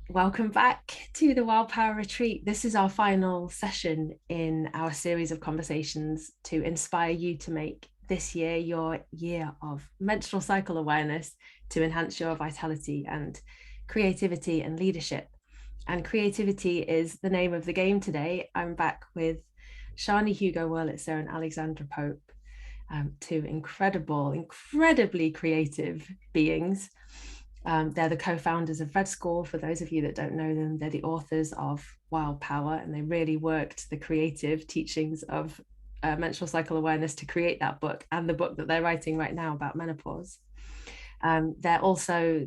Welcome back to the Wild Power Retreat. This is our final session in our series of conversations to inspire you to make this year your year of menstrual cycle awareness to enhance your vitality and creativity and leadership. And creativity is the name of the game today. I'm back with Sjanie Hugo-Wurlitzer and Alexandra Pope, two incredibly creative beings. They're the co-founders of Red School. For those of you that don't know them, they're the authors of Wild Power, and they really worked the creative teachings of menstrual cycle awareness to create that book and the book that they're writing right now about menopause. They're also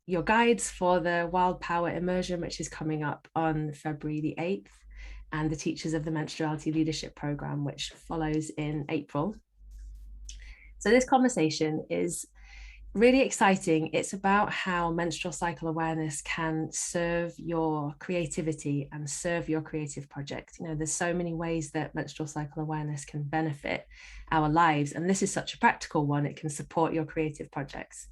your guides for the Wild Power immersion, which is coming up on February the 8th, and the teachers of the Menstruality Leadership Program, which follows in April. So this conversation is really exciting. It's about how menstrual cycle awareness can serve your creativity and serve your creative project. You know, there's so many ways that menstrual cycle awareness can benefit our lives, and this is such a practical one. It can support your creative projects.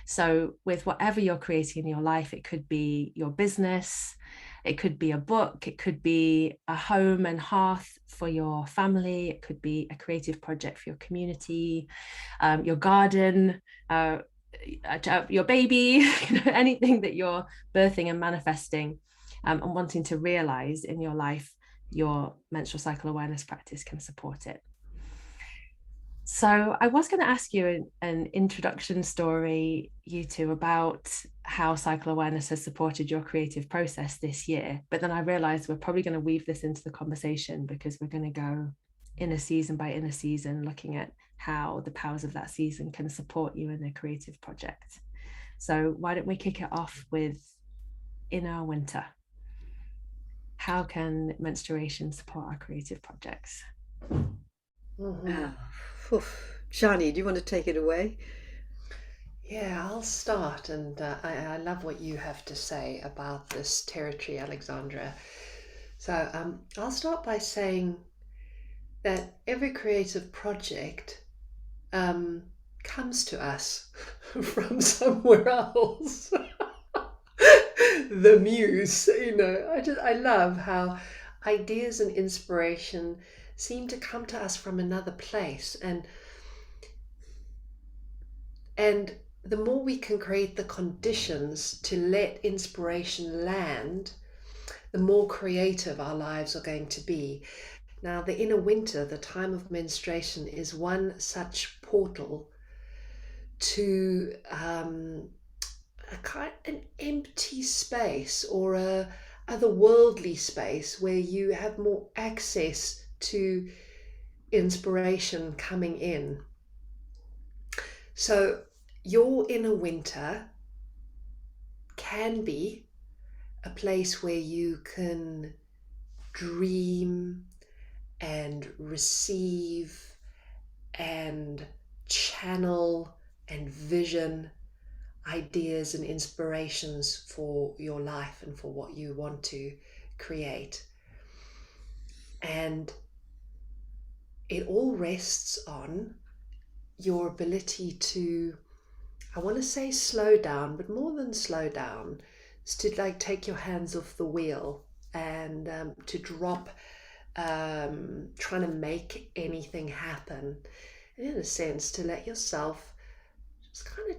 So with whatever you're creating in your life, it could be your business, it could be a book, it could be a home and hearth for your family, it could be a creative project for your community, your garden, your baby, anything that you're birthing and manifesting, and wanting to realize in your life, your menstrual cycle awareness practice can support it. So I was going to ask you an introduction story, you two, about how cycle awareness has supported your creative process this year. But then I realized we're probably going to weave this into the conversation because we're going to go inner season by inner season, looking at how the powers of that season can support you in a creative project. So why don't we kick it off with inner winter? How can menstruation support our creative projects? Mm-hmm. Shani, do you want to take it away? Yeah, I'll start, and I love what you have to say about this territory, Alexandra. So I'll start by saying that every creative project um, comes to us from somewhere else. The muse, I love how ideas and inspiration seem to come to us from another place, and the more we can create the conditions to let inspiration land, the more creative our lives are going to be. Now, the inner winter, the time of menstruation, is one such portal to an empty space, or a otherworldly space where you have more access to inspiration coming in. So your inner winter can be a place where you can dream and receive and channel and vision ideas and inspirations for your life and for what you want to create. And it all rests on your ability to, I want to say slow down, but more than slow down, is to like take your hands off the wheel and to drop trying to make anything happen. And in a sense, to let yourself just kind of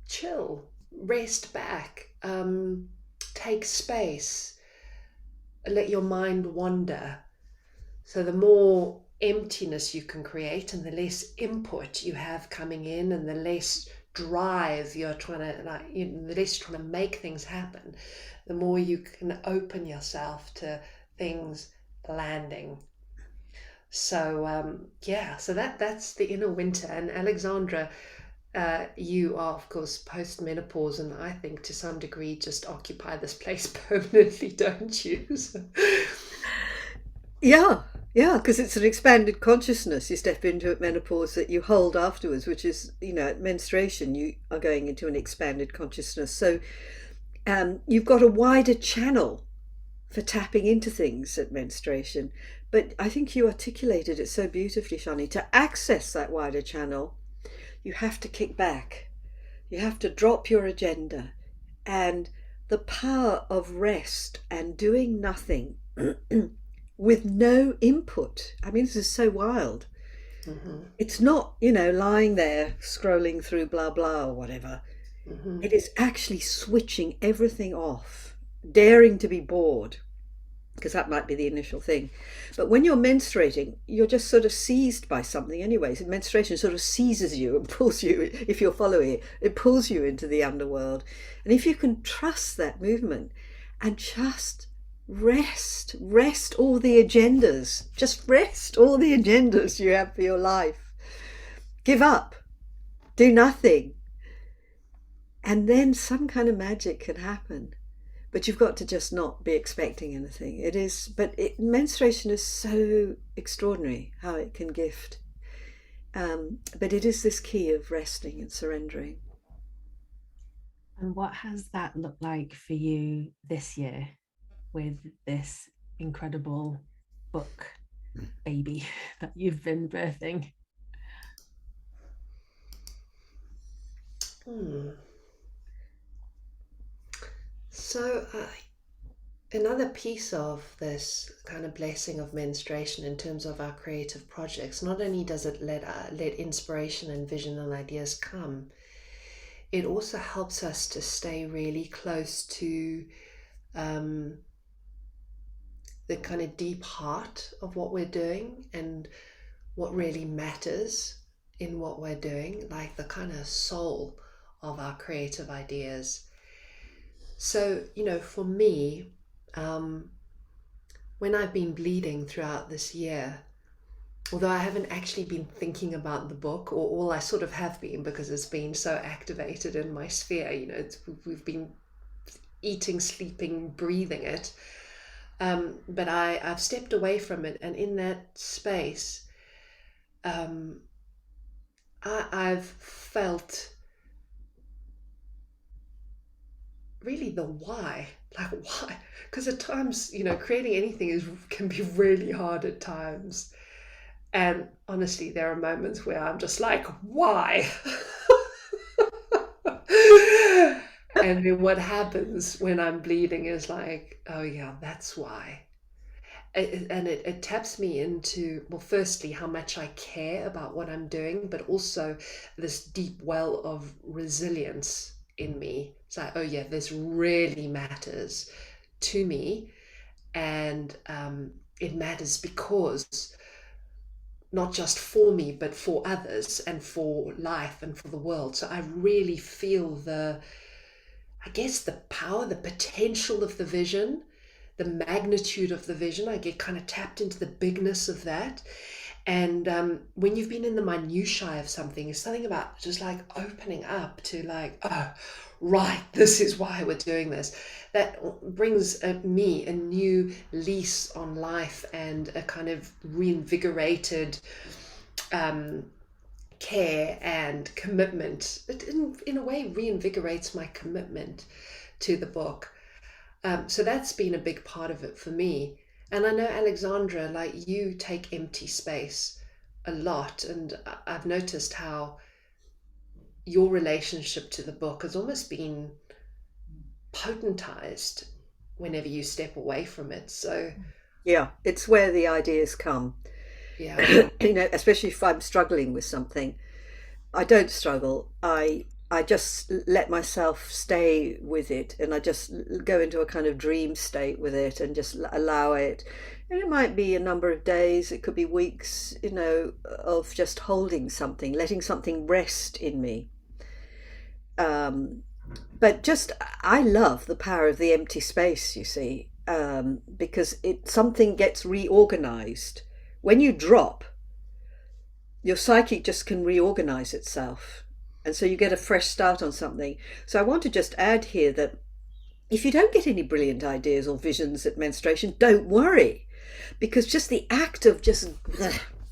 chill, rest back, take space, let your mind wander. So the more emptiness you can create and the less input you have coming in and the less drive you're trying to the less you're trying to make things happen, the more you can open yourself to things landing. So so that's the inner winter. And Alexandra, you are of course post-menopause, and I think to some degree just occupy this place permanently, don't you? Yeah, yeah, because it's an expanded consciousness. You step into at menopause that you hold afterwards, which is, at menstruation, you are going into an expanded consciousness. So you've got a wider channel for tapping into things at menstruation. But I think you articulated it so beautifully, Shani. To access that wider channel, you have to kick back. You have to drop your agenda and the power of rest and doing nothing with no input. I mean, this is so wild. Mm-hmm. It's not, lying there scrolling through blah blah or whatever. Mm-hmm. It is actually switching everything off, daring to be bored, because that might be the initial thing. But when you're menstruating, you're just sort of seized by something anyways. Menstruation sort of seizes you and pulls you, if you're following it, it pulls you into the underworld. And if you can trust that movement and just rest all the agendas, just rest all the agendas you have for your life. Give up, do nothing. And then some kind of magic can happen. But you've got to just not be expecting anything. Menstruation is so extraordinary how it can gift. But it is this key of resting and surrendering. And what has that looked like for you this year with this incredible book baby that you've been birthing? So another piece of this kind of blessing of menstruation in terms of our creative projects, not only does it let inspiration and vision and ideas come, it also helps us to stay really close to the kind of deep heart of what we're doing and what really matters in what we're doing, like the kind of soul of our creative ideas. So, for me, when I've been bleeding throughout this year, although I haven't actually been thinking about the book, or all I sort of have been because it's been so activated in my sphere, we've been eating, sleeping, breathing it. But I've stepped away from it, and in that space, I've felt really the why, like why? Because at times, creating anything can be really hard at times. And honestly, there are moments where I'm just like, why? And then what happens when I'm bleeding is like, oh yeah, that's why. And it taps me into, well, firstly, how much I care about what I'm doing, but also this deep well of resilience in me. It's like, oh yeah, this really matters to me. And it matters because not just for me, but for others and for life and for the world. So I really feel the power, the potential of the vision, the magnitude of the vision. I get kind of tapped into the bigness of that. And when you've been in the minutiae of something, it's something about just like opening up to like, oh, right, this is why we're doing this. That brings me a new lease on life and a kind of reinvigorated care and commitment. It in a way reinvigorates my commitment to the book. So that's been a big part of it for me. And I know, Alexandra, like you take empty space a lot, and I've noticed how your relationship to the book has almost been potentized whenever you step away from it. So yeah, it's where the ideas come. Yeah. Especially if I'm struggling with something. I don't struggle. I just let myself stay with it, and I just go into a kind of dream state with it and just allow it. And it might be a number of days, it could be weeks, of just holding something, letting something rest in me. But just, I love the power of the empty space, you see, because something gets reorganized. When you drop, your psyche just can reorganize itself. And so you get a fresh start on something. So I want to just add here that if you don't get any brilliant ideas or visions at menstruation, don't worry. Because just the act of just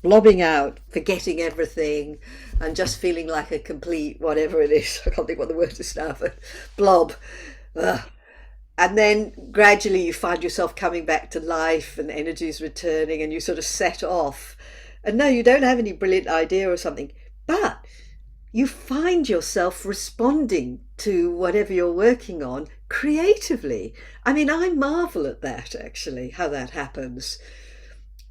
blobbing out, forgetting everything, and just feeling like a complete whatever it is, I can't think what the word is now, but blob. And then gradually you find yourself coming back to life and energy's returning and you sort of set off. And no, you don't have any brilliant idea or something, but you find yourself responding to whatever you're working on creatively. I mean, I marvel at that, actually, how that happens.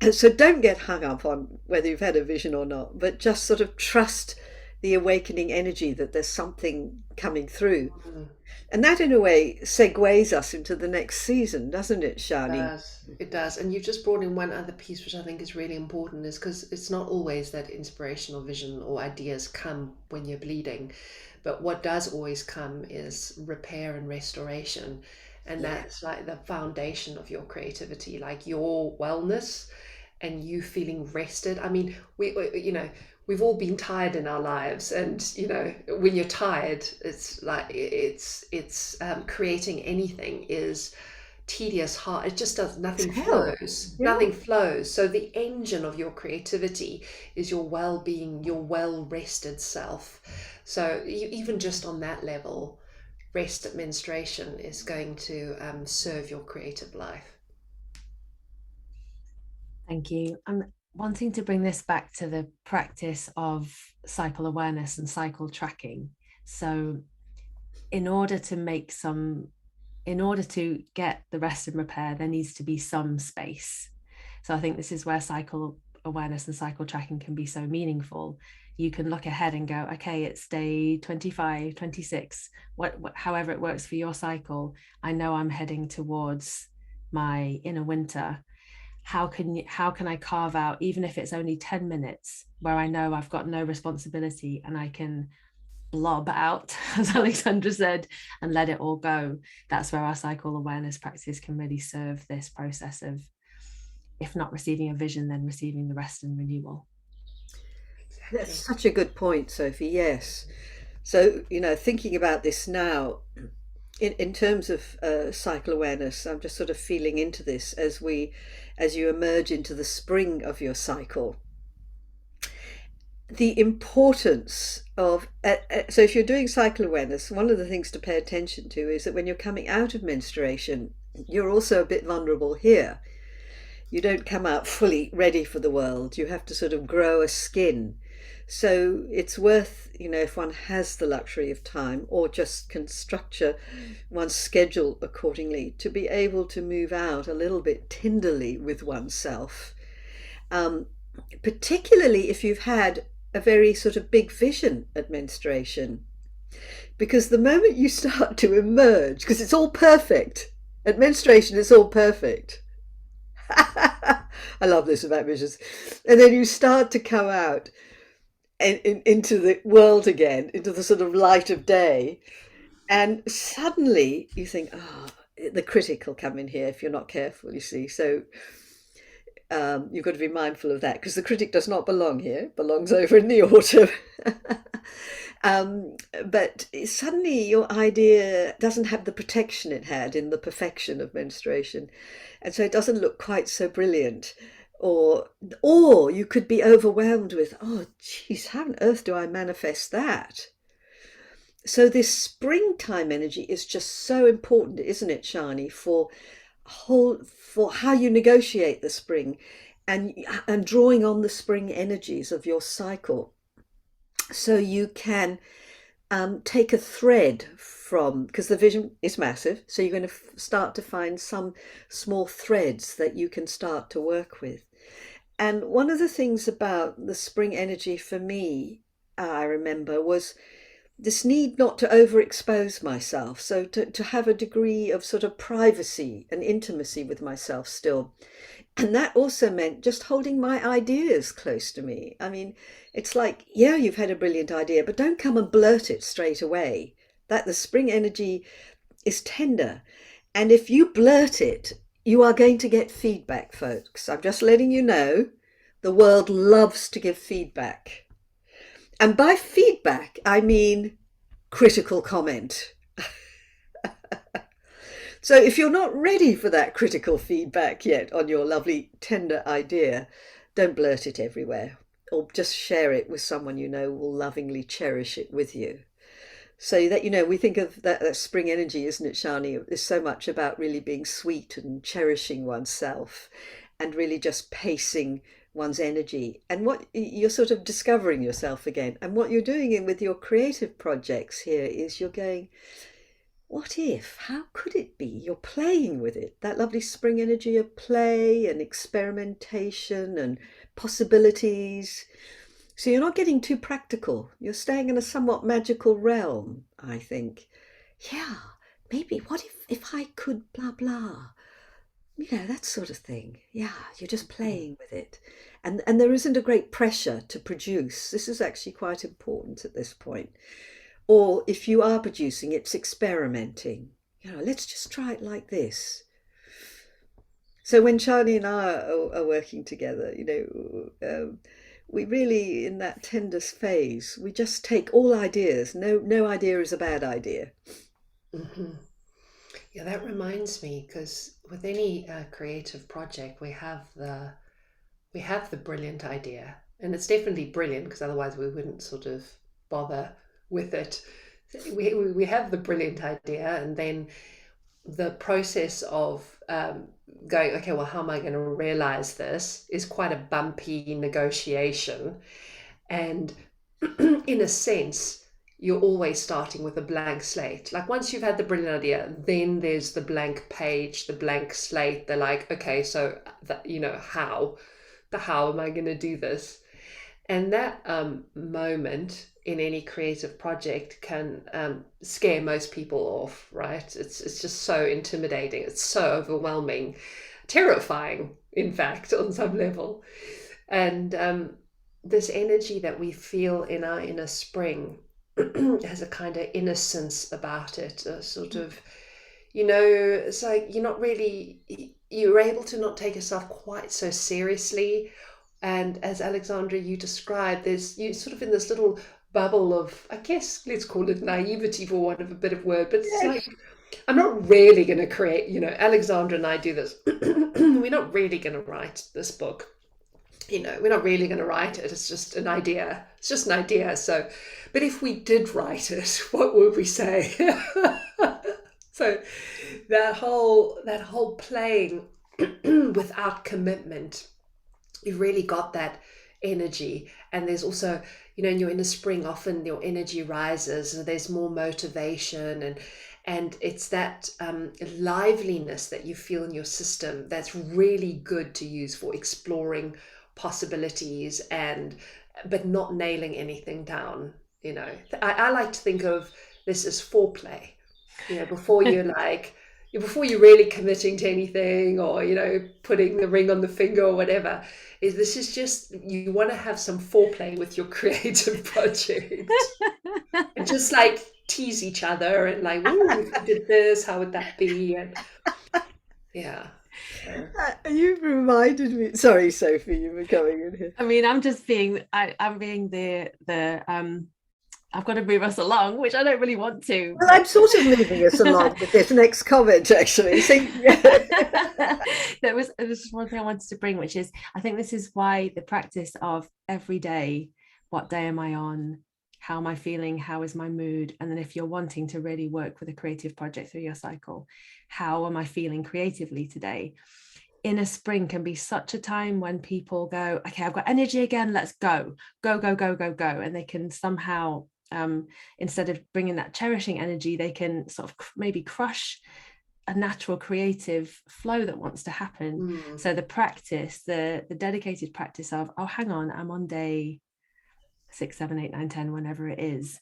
And so don't get hung up on whether you've had a vision or not, but just sort of trust the awakening energy that there's something coming through. Mm. And that, in a way, segues us into the next season, doesn't it, Shani? Does. It does. And you've just brought in one other piece, which I think is really important, is because it's not always that inspirational vision or ideas come when you're bleeding. But what does always come is repair and restoration. And Yeah. that's like the foundation of your creativity, like your wellness and you feeling rested. I mean, we've all been tired in our lives, and when you're tired, it's like it's creating anything is tedious, hard. It just does It's nothing hell. flows. Yeah. Nothing flows. So the engine of your creativity is your well-being, your well-rested self. So even just on that level, rest at menstruation is going to serve your creative life. Thank you. I'm wanting to bring this back to the practice of cycle awareness and cycle tracking. So, in order to make some, in order to get the rest and repair, there needs to be some space. So, I think this is where cycle awareness and cycle tracking can be so meaningful. You can look ahead and go, okay, it's day 25, 26, however it works for your cycle. I know I'm heading towards my inner winter. How can I carve out, even if it's only 10 minutes, where I know I've got no responsibility and I can blob out, as Alexandra said, and let it all go. That's where our cycle awareness practice can really serve this process of, if not receiving a vision, then receiving the rest and renewal. That's Exactly. such a good point, Sophie. Yes. So, thinking about this now, in terms of cycle awareness, I'm just sort of feeling into this as you emerge into the spring of your cycle. The importance of so if you're doing cycle awareness, one of the things to pay attention to is that when you're coming out of menstruation, you're also a bit vulnerable here. You don't come out fully ready for the world. You have to sort of grow a skin. So it's worth, if one has the luxury of time or just can structure one's schedule accordingly, to be able to move out a little bit tenderly with oneself. Um, Particularly if you've had a very sort of big vision at menstruation. Because the moment you start to emerge, because it's all perfect, at menstruation it's all perfect. I love this about visions. And then you start to come out into the world again, into the sort of light of day. And suddenly you think, oh, the critic will come in here if you're not careful, you see. So you've got to be mindful of that, because the critic does not belong here, it belongs over in the autumn. But suddenly your idea doesn't have the protection it had in the perfection of menstruation, and so it doesn't look quite so brilliant. Or you could be overwhelmed with, oh geez, how on earth do I manifest that? So this springtime energy is just so important, isn't it, Shani, for how you negotiate the spring, and drawing on the spring energies of your cycle, so you can take a thread from, because the vision is massive, so you're going to start to find some small threads that you can start to work with. And one of the things about the spring energy for me, I remember, was this need not to overexpose myself. So to have a degree of sort of privacy and intimacy with myself still. And that also meant just holding my ideas close to me. I mean, it's like, yeah, you've had a brilliant idea, but don't come and blurt it straight away. That the spring energy is tender. And if you blurt it, you are going to get feedback, folks. I'm just letting you know, the world loves to give feedback. And by feedback, I mean critical comment. So if you're not ready for that critical feedback yet on your lovely, tender idea, don't blurt it everywhere, or just share it with someone you know will lovingly cherish it with you. So that, we think of that spring energy, isn't it, Shani? Is so much about really being sweet and cherishing oneself, and really just pacing one's energy, and what you're sort of discovering yourself again. And what you're doing with your creative projects here is you're going, what if, how could it be? You're playing with it, that lovely spring energy of play and experimentation and possibilities. So you're not getting too practical. You're staying in a somewhat magical realm, I think. Yeah, maybe what if I could blah blah. That sort of thing. Yeah, you're just playing with it. And there isn't a great pressure to produce. This is actually quite important at this point. Or if you are producing, it's experimenting. Let's just try it like this. So when Shani and I are working together, we really, in that tender phase, we just take all ideas. No idea is a bad idea. Mm-hmm. Yeah, that reminds me, because with any creative project, we have the brilliant idea, and it's definitely brilliant because otherwise we wouldn't sort of bother with it. We have the brilliant idea, and then the process of going, okay, well, how am I going to realize this, is quite a bumpy negotiation. And in a sense, you're always starting with a blank slate. Like once you've had the brilliant idea, then there's the blank page, the blank slate. They're like, okay, so that, how am I going to do this? And that moment in any creative project can scare most people off, right? It's just so intimidating. It's so overwhelming, terrifying, in fact, on some level. And this energy that we feel in our inner spring has a kind of innocence about it, a sort of, it's like you're able to not take yourself quite so seriously. And as Alexandra, you described, you sort of in this little bubble of, I guess, let's call it naivety for want of a better word, but it's like, I'm not really going to create, Alexandra and I do this. We're not really going to write this book. We're not really going to write it. It's just an idea. It's just an idea. So, but if we did write it, what would we say? So that whole playing without commitment, you've really got that energy. And there's also, in your inner spring, often your energy rises, and there's more motivation, and it's that liveliness that you feel in your system that's really good to use for exploring possibilities, but not nailing anything down. I like to think of this as foreplay, before you're really committing to anything, or putting the ring on the finger or whatever. This is just, you want to have some foreplay with your creative project. And just like tease each other and like, if you did this, how would that be? And yeah. You've reminded me. Sorry, Sophie, you were coming in here. I mean, I'm being the I've got to move us along, which I don't really want to. Well, I'm sort of moving us along with this next comment, actually. There was just one thing I wanted to bring, which is, I think this is why the practice of every day, what day am I on? How am I feeling? How is my mood? And then if you're wanting to really work with a creative project through your cycle, how am I feeling creatively today? Inner spring can be such a time when people go, okay, I've got energy again, let's go. And they can somehow, instead of bringing that cherishing energy, they can sort of maybe crush a natural creative flow that wants to happen. So the practice, the dedicated practice of, oh, hang on, I'm on day 6, 7, 8, 9, 10, whenever it is.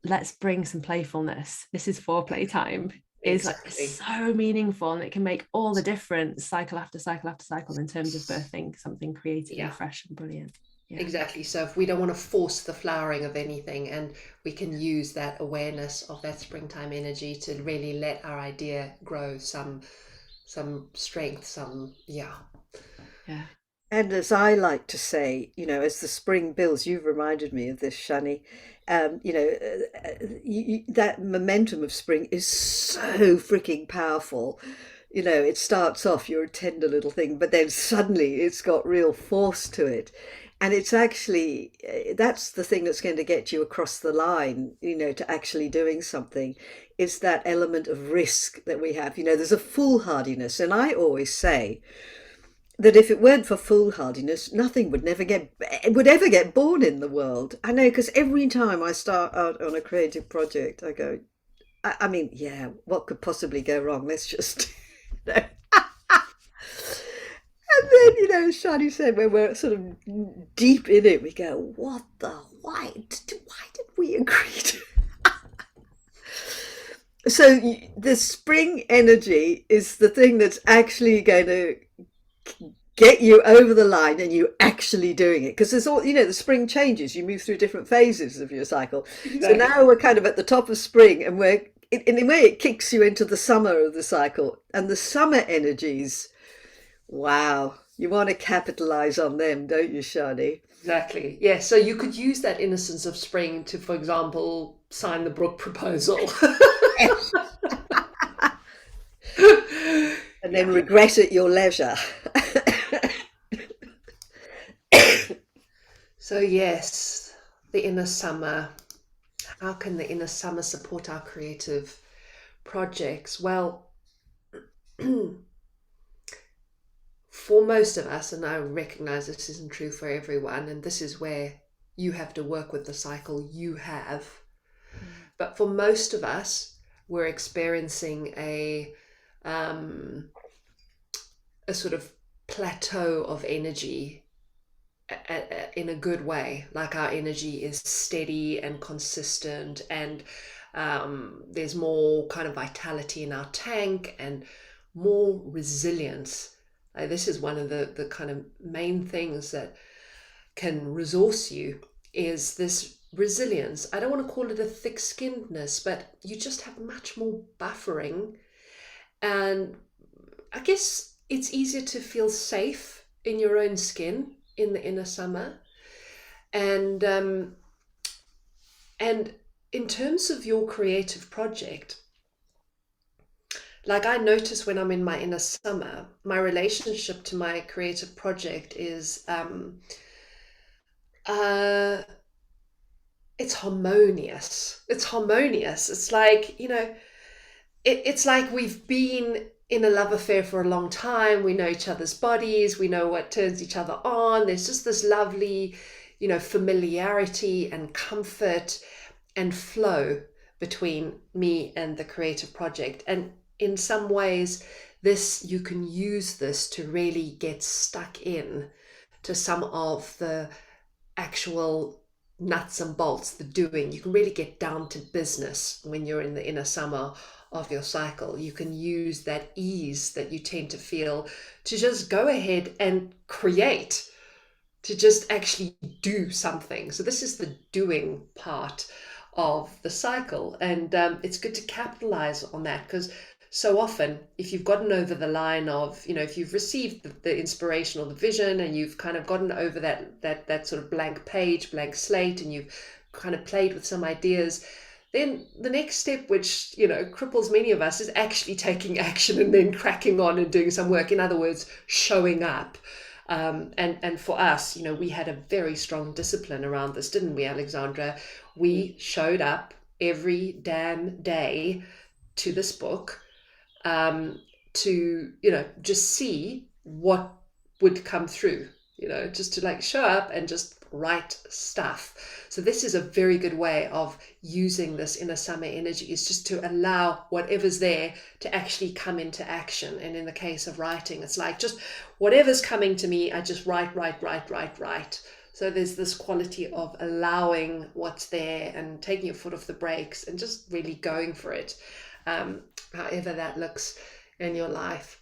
Let's bring some playfulness. This is foreplay time. Exactly. Is like so meaningful, and it can make all the difference, cycle after cycle after cycle, in terms of birthing something creative and fresh and brilliant. Yeah. Exactly. So if we don't want to force the flowering of anything, and we can use that awareness of that springtime energy to really let our idea grow some strength, And as I like to say, as the spring builds, you've reminded me of this, Shani. That momentum of spring is so freaking powerful. It starts off, you're a tender little thing, but then suddenly it's got real force to it. And it's actually, that's the thing that's going to get you across the line, to actually doing something, is that element of risk that we have. There's a foolhardiness. And I always say that if it weren't for foolhardiness, nothing would ever get born in the world. I know, because every time I start out on a creative project, I go, I mean, yeah, what could possibly go wrong? Let's just, you know. And then, Shani said, when we're sort of deep in it, we go, what the, why did we agree to? So the spring energy is the thing that's actually going to get you over the line and you actually doing it, because there's all, the spring changes, you move through different phases of your cycle. Exactly. So now we're kind of at the top of spring, and in a way it kicks you into the summer of the cycle, and the summer energies, wow, you want to capitalize on them, don't you, Shani? Exactly. Yeah. So you could use that innocence of spring to, for example, sign the Brooke proposal. And then regret at your leisure. So yes, the inner summer. How can the inner summer support our creative projects? Well, for most of us, and I recognize this isn't true for everyone, and this is where you have to work with the cycle you have. But for most of us, we're experiencing a sort of plateau of energy in a good way. Like our energy is steady and consistent, and there's more kind of vitality in our tank and more resilience. This is one of the kind of main things that can resource you, is this resilience. I don't want to call it a thick-skinnedness, but you just have much more buffering. And I guess it's easier to feel safe in your own skin in the inner summer. And in terms of your creative project, like I notice when I'm in my inner summer, my relationship to my creative project is it's harmonious. It's harmonious. It's like, it's like we've been in a love affair for a long time. We know each other's bodies. We know what turns each other on. There's just this lovely, familiarity and comfort and flow between me and the creative project. And in some ways, you can use this to really get stuck in to some of the actual nuts and bolts, the doing. You can really get down to business when you're in the inner summer of your cycle. You can use that ease that you tend to feel to just go ahead and create, to just actually do something. So this is the doing part of the cycle, and it's good to capitalize on that, because so often, if you've gotten over the line of, if you've received the inspiration or the vision, and you've kind of gotten over that sort of blank page, blank slate, and you've kind of played with some ideas, then the next step, which, cripples many of us, is actually taking action and then cracking on and doing some work. In other words, showing up. And for us, we had a very strong discipline around this, didn't we, Alexandra? We showed up every damn day to this book, to, just see what would come through, just to like show up and just write stuff. So this is a very good way of using this inner summer energy, is just to allow whatever's there to actually come into action. And in the case of writing, it's like just whatever's coming to me, I just write. So there's this quality of allowing what's there and taking your foot off the brakes and just really going for it. However that looks in your life.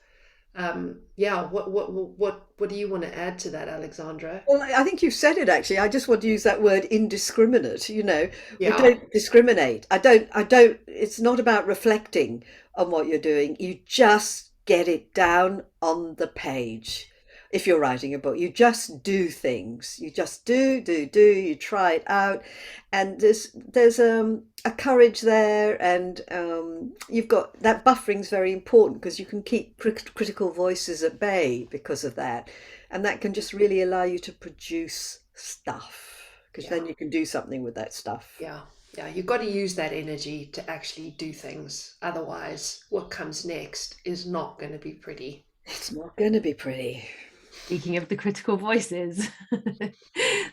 What do you want to add to that, Alexandra? Well, I think you've said it actually. I just want to use that word indiscriminate. We Yeah. don't discriminate. I don't, it's not about reflecting on what you're doing. You just get it down on the page. If you're writing a book, you just do things. You just do, you try it out. And there's a courage there, and you've got that buffering's very important, because you can keep critical voices at bay because of that. And that can just really allow you to produce stuff, because then you can do something with that stuff. Yeah. You've got to use that energy to actually do things. Otherwise, what comes next is not going to be pretty. It's not going to be pretty. Speaking of the critical voices,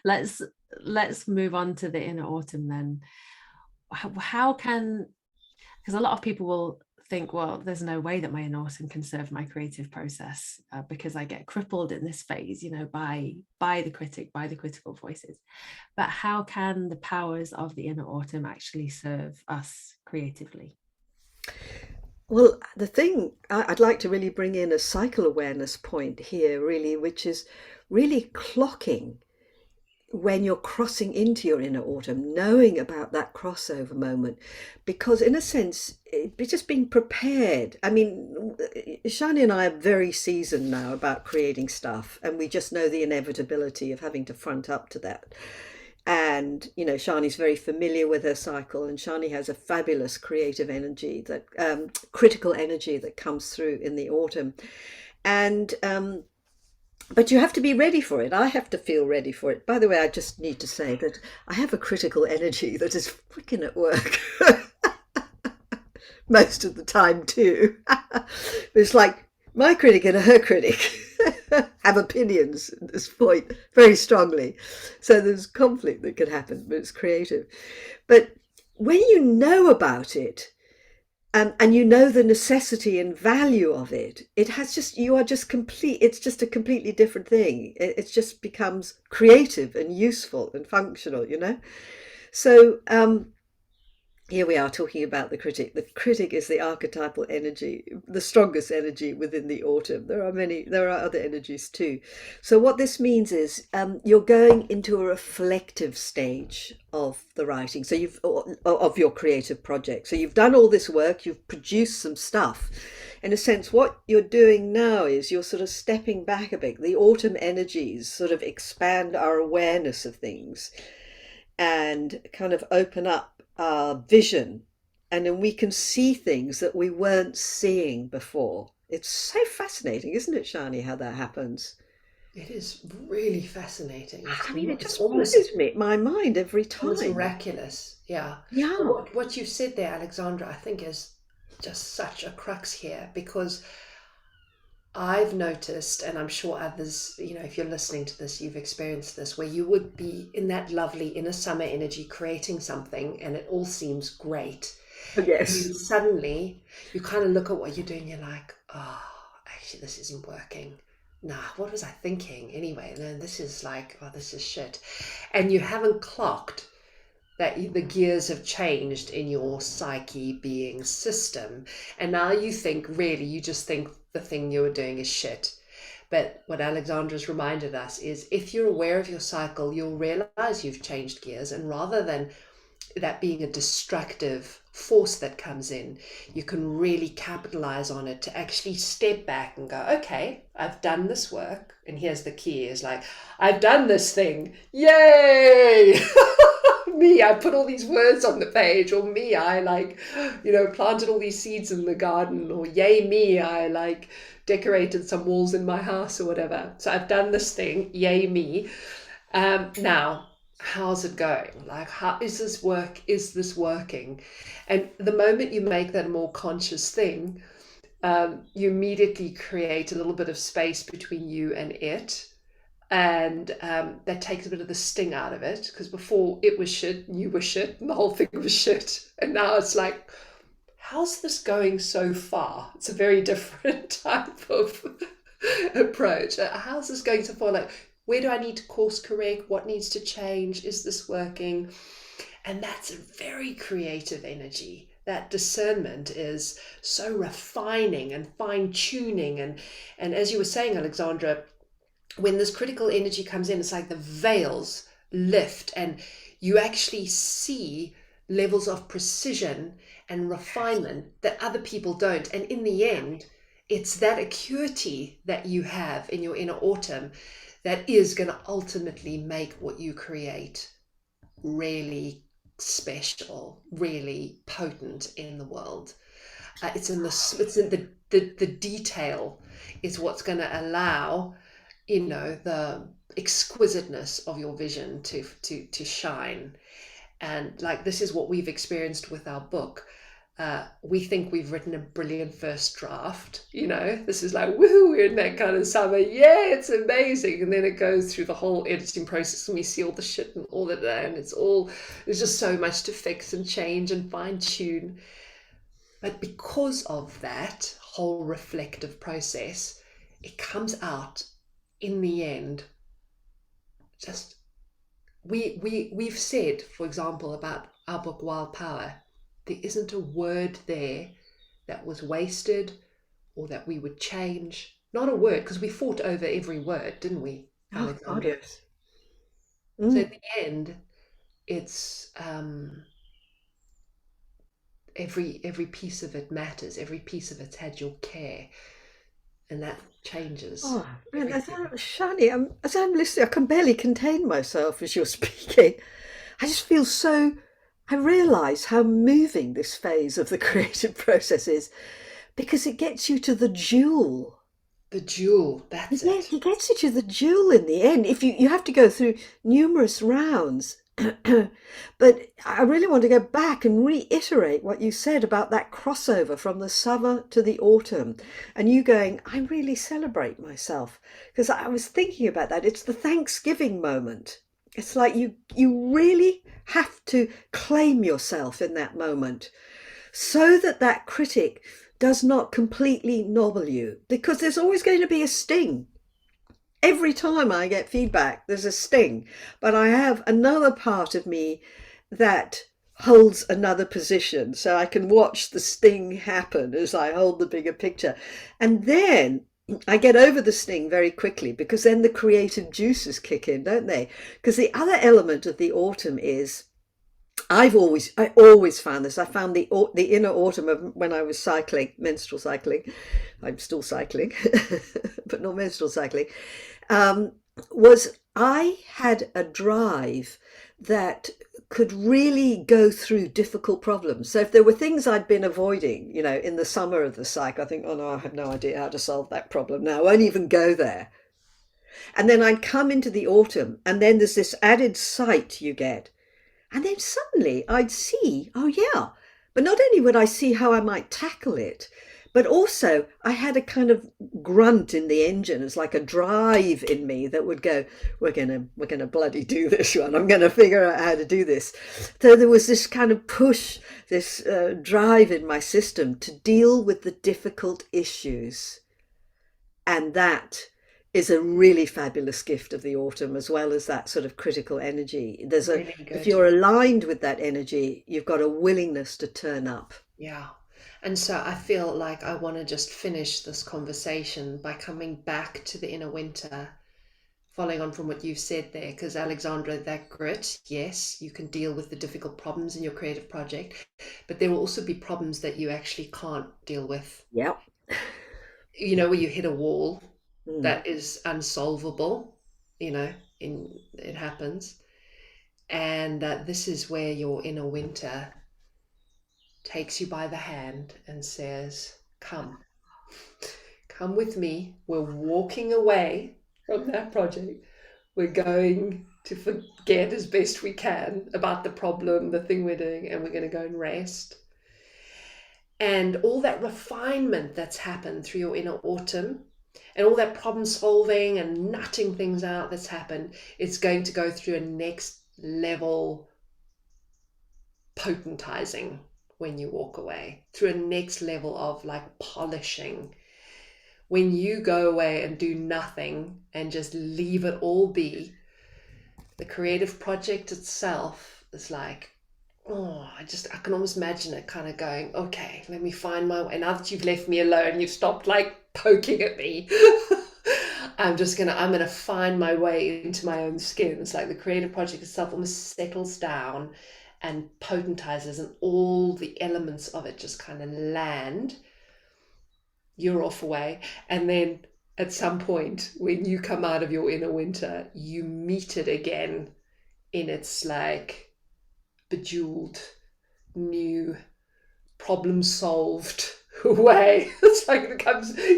let's move on to the inner autumn then. How can because a lot of people will think, well, there's no way that my inner autumn can serve my creative process because I get crippled in this phase, by the critic, by the critical voices. But how can the powers of the inner autumn actually serve us creatively? Well, the thing I'd like to really bring in a cycle awareness point here, really, which is really clocking when you're crossing into your inner autumn, knowing about that crossover moment, because in a sense, just being prepared. I mean, Shani and I are very seasoned now about creating stuff, and we just know the inevitability of having to front up to that. And Shani's very familiar with her cycle, and Shani has a fabulous creative energy, that critical energy that comes through in the autumn. And but you have to be ready for it. I have to feel ready for it. By the way, I just need to say that I have a critical energy that is freaking at work most of the time too. It's like my critic and her critic have opinions at this point very strongly. So there's conflict that could happen, but it's creative. But when you know about it, and you know the necessity and value of it, you are just complete. It's just a completely different thing. It just becomes creative and useful and functional, So here we are talking about the critic. The critic is the archetypal energy, the strongest energy within the autumn. There are other energies too. So what this means is you're going into a reflective stage of the writing. So of your creative project. So you've done all this work, you've produced some stuff. In a sense, what you're doing now is you're sort of stepping back a bit. The autumn energies sort of expand our awareness of things and kind of open up our vision, and then we can see things that we weren't seeing before. It's so fascinating, isn't it, Shani, how that happens? It is really fascinating. I mean, it just blows my mind every time. It's miraculous. Yeah. What you've said there, Alexandra, I think is just such a crux here, because I've noticed, and I'm sure others, if you're listening to this, you've experienced this, where you would be in that lovely inner summer energy creating something and it all seems great. Yes. And suddenly you kind of look at what you're doing, you're like, oh, actually, this isn't working. Nah, what was I thinking? Anyway, then this is like, oh, this is shit. And you haven't clocked that the gears have changed in your psyche being system. And now you just think the thing you were doing is shit. But what Alexandra's reminded us is, if you're aware of your cycle, you'll realize you've changed gears. And rather than that being a destructive force that comes in, you can really capitalize on it to actually step back and go, okay, I've done this work. And here's the key, is like, I've done this thing. Yay! Me, I put all these words on the page, or me, I planted all these seeds in the garden, or yay me, I decorated some walls in my house or whatever. So I've done this thing, yay me. Now, how's it going? How is this this working? And the moment you make that a more conscious thing, you immediately create a little bit of space between you and it. And that takes a bit of the sting out of it, because before it was shit, you were shit, and the whole thing was shit. And now it's like, how's this going so far? It's a very different type of approach. How's this going so far? Where do I need to course correct? What needs to change? Is this working? And that's a very creative energy. That discernment is so refining and fine-tuning. And as you were saying, Alexandra, when this critical energy comes in, it's like the veils lift and you actually see levels of precision and refinement that other people don't. And in the end, it's that acuity that you have in your inner autumn that is going to ultimately make what you create really special, really potent in the world. It's in the detail is what's going to allow the exquisiteness of your vision to shine. And this is what we've experienced with our book. We think we've written a brilliant first draft. This is like, woohoo, we're in that kind of summer. Yeah, it's amazing. And then it goes through the whole editing process and we see all the shit and all of that. And there's just so much to fix and change and fine tune. But because of that whole reflective process, it comes out in the end just we've said, for example, about our book Wild Power, there isn't a word there that was wasted or that we would change. Not a word, because we fought over every word, didn't we, Oh God, Alexandra? yes. So Mm. at the end, it's every piece of it matters. Every piece of it's had your care, and that changes Oh man, everything. Shani, as I'm listening, I can barely contain myself as you're speaking. I just feel so. I realise how moving this phase of the creative process is, because it gets you to the jewel. The jewel, that's Yeah, it. it gets you to the jewel in the end. If you have to go through numerous rounds. But I really want to go back and reiterate what you said about that crossover from the summer to the autumn, and you going, I really celebrate myself, because I was thinking about that. It's the Thanksgiving moment. It's like you really have to claim yourself in that moment, so that that critic does not completely nobble you, because there's always going to be a sting. Every time I get feedback, there's a sting, but I have another part of me that holds another position, so I can watch the sting happen as I hold the bigger picture. And then I get over the sting very quickly, because then the creative juices kick in, don't they? Because the other element of the autumn is, I always found this. I found the inner autumn of when I was cycling, menstrual cycling. I'm still cycling, but not menstrual cycling. Um, was I had a drive that could really go through difficult problems. So if there were things I'd been avoiding, in the summer of the cycle, I think, oh no, I have no idea how to solve that problem now. I won't even go there. And then I'd come into the autumn, and then there's this added sight you get, and then suddenly I'd see, oh yeah, but not only would I see how I might tackle it, but also I had a kind of grunt in the engine. It's like a drive in me that would go, we're gonna bloody do this one. I'm gonna figure out how to do this. So there was this kind of push, this drive in my system to deal with the difficult issues, and that is a really fabulous gift of the autumn, as well as that sort of critical energy. Really If good. you're aligned with that energy, you've got a willingness to turn up. Yeah. And so I feel like I want to just finish this conversation by coming back to the inner winter, following on from what you've said there, because Alexandra, that grit, yes, you can deal with the difficult problems in your creative project, but there will also be problems that you actually can't deal with. Yep. Where you hit a wall Mm. that is unsolvable, it happens. And this is where your inner winter takes you by the hand and says, come with me. We're walking away from that project. We're going to forget as best we can about the problem, the thing we're doing, and we're going to go and rest. And all that refinement that's happened through your inner autumn, and all that problem solving and nutting things out that's happened, it's going to go through a next level potentizing when you walk away, through a next level of like polishing. When you go away and do nothing and just leave it all be, the creative project itself is like, oh, I can almost imagine it kind of going, okay, let me find my way. Now that you've left me alone, you've stopped like poking at me. I'm gonna find my way into my own skin. It's like the creative project itself almost settles down and potentizes, and all the elements of it just kind of land. You're off away, and then at some point when you come out of your inner winter, you meet it again in its like bejeweled, new, problem solved way. It's like it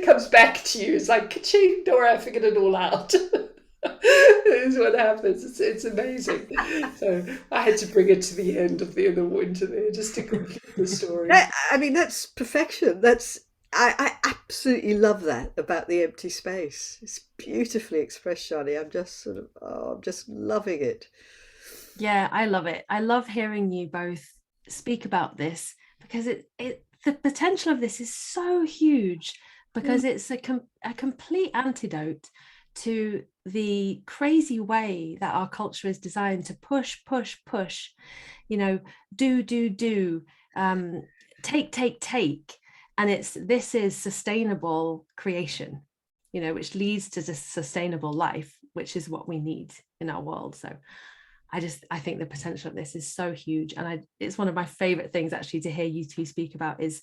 comes back to you. It's like, ka-ching, Dora, I figured it all out. Is what happens. It's amazing. So I had to bring it to the end of the inner winter there just to complete the story. I mean, that's perfection. I absolutely love that about the empty space. It's beautifully expressed, Shani. I'm just loving it. Yeah, I love it. I love hearing you both speak about this, because it the potential of this is so huge, because it's a complete antidote to the crazy way that our culture is designed to push, you know, do, take. And this is sustainable creation, you know, which leads to this sustainable life, which is what we need in our world. So I think the potential of this is so huge. And it's one of my favorite things actually to hear you two speak about, is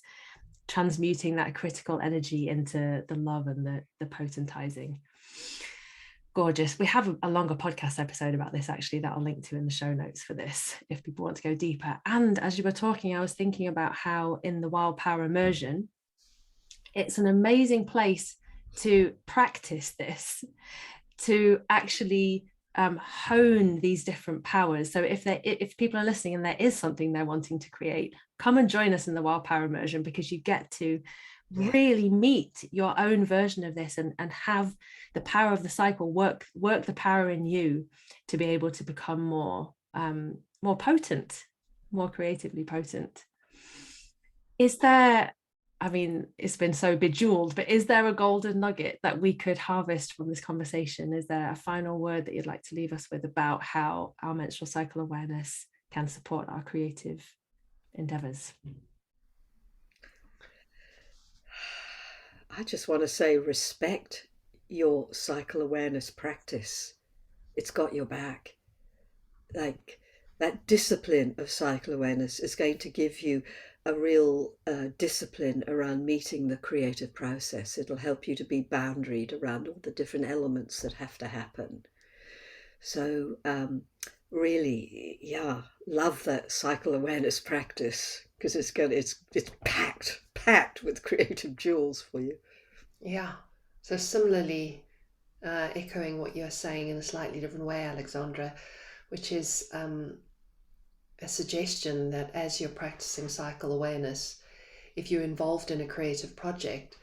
transmuting that critical energy into the love and the potentizing. Gorgeous. We have a longer podcast episode about this actually that I'll link to in the show notes for this if people want to go deeper. And as you were talking, I was thinking about how in the Wild Power Immersion, it's an amazing place to practice this, to actually hone these different powers. So if people are listening and there is something they're wanting to create, come and join us in the Wild Power Immersion, because you get to really meet your own version of this and have the power of the cycle work the power in you to be able to become more potent, more creatively potent. Is there, I mean, it's been so bejeweled, but is there a golden nugget that we could harvest from this conversation? Is there a final word that you'd like to leave us with about how our menstrual cycle awareness can support our creative endeavors? I just want to say, respect your cycle awareness practice. It's got your back. Like, that discipline of cycle awareness is going to give you a real discipline around meeting the creative process. It'll help you to be boundaried around all the different elements that have to happen. So really, yeah, love that cycle awareness practice, because it's packed with creative jewels for you. Yeah. So similarly, echoing what you're saying in a slightly different way, Alexandra, which is a suggestion that as you're practicing cycle awareness, if you're involved in a creative project,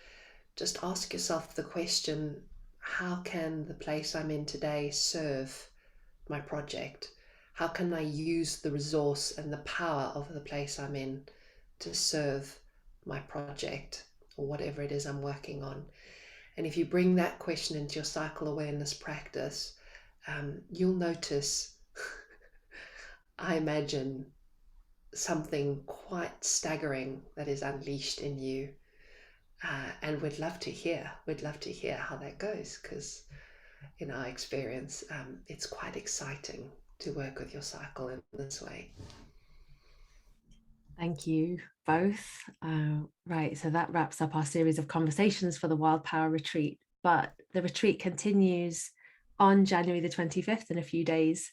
just ask yourself the question, how can the place I'm in today serve my project? How can I use the resource and the power of the place I'm in to serve my project or whatever it is I'm working on? And if you bring that question into your cycle awareness practice, you'll notice, I imagine, something quite staggering that is unleashed in you. And we'd love to hear how that goes, because in our experience, it's quite exciting to work with your cycle in this way. Thank you both. Right, so that wraps up our series of conversations for the Wild Power Retreat, but the retreat continues on January the 25th in a few days,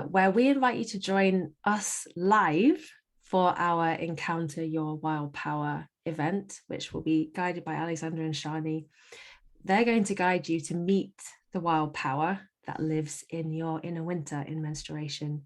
where we invite you to join us live for our Encounter Your Wild Power event, which will be guided by Alexandra Sjanie. They're going to guide you to meet the wild power that lives in your inner winter in menstruation.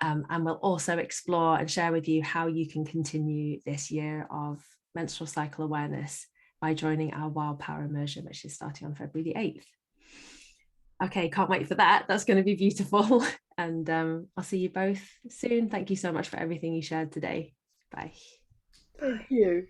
And we'll also explore and share with you how you can continue this year of menstrual cycle awareness by joining our Wild Power Immersion, which is starting on February the 8th. Okay, can't wait for that. That's going to be beautiful. And I'll see you both soon. Thank you so much for everything you shared today. Bye. Thank you.